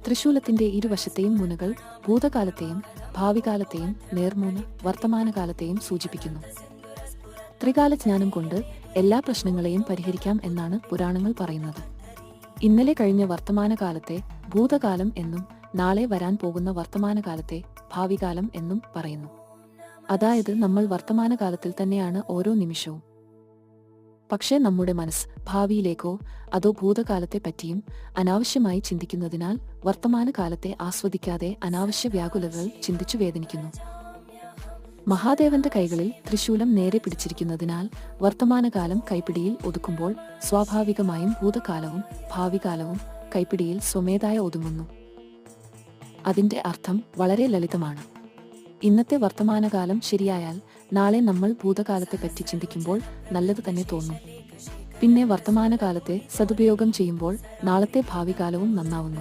തൃശൂലത്തിന്റെ ഇരുവശത്തെയും മുനകൾ ഭൂതകാലത്തെയും ഭാവികാലത്തെയും നേർമൂല വർത്തമാനകാലത്തെയും സൂചിപ്പിക്കുന്നു. ത്രികാലജ്ഞാനം കൊണ്ട് എല്ലാ പ്രശ്നങ്ങളെയും പരിഹരിക്കാം എന്നാണ് പുരാണങ്ങൾ പറയുന്നത്. ഇന്നലെ കഴിഞ്ഞ വർത്തമാനകാലത്തെ ഭൂതകാലം എന്നും നാളെ വരാൻ പോകുന്ന വർത്തമാനകാലത്തെ ഭാവികാലം എന്നും പറയുന്നു. അതായത് നമ്മൾ വർത്തമാനകാലത്തിൽ തന്നെയാണ് ഓരോ നിമിഷവും. പക്ഷേ നമ്മുടെ മനസ്സ് ഭാവിയിലേക്കോ അതോ ഭൂതകാലത്തെ പറ്റിയും അനാവശ്യമായി ചിന്തിക്കുന്നതിനാൽ വർത്തമാനകാലത്തെ ആസ്വദിക്കാതെ അനാവശ്യ വ്യാകുലതകൾ ചിന്തിച്ചു വേദനിക്കുന്നു. മഹാദേവന്റെ കൈകളിൽ ത്രിശൂലം നേരെ പിടിച്ചിരിക്കുന്നതിനാൽ വർത്തമാനകാലം കൈപ്പിടിയിൽ ഒതുക്കുമ്പോൾ സ്വാഭാവികമായും ഭൂതകാലവും ഭാവികാലവും കൈപ്പിടിയിൽ സ്വമേധായ ഒതുങ്ങുന്നു. അതിന്റെ അർത്ഥം വളരെ ലളിതമാണ്. ഇന്നത്തെ വർത്തമാനകാലം ശരിയായാൽ നാളെ നമ്മൾ ഭൂതകാലത്തെപ്പറ്റി ചിന്തിക്കുമ്പോൾ നല്ലത് തന്നെ തോന്നും. പിന്നെ വർത്തമാനകാലത്തെ സദുപയോഗം ചെയ്യുമ്പോൾ നാളത്തെ ഭാവികാലവും നന്നാവുന്നു.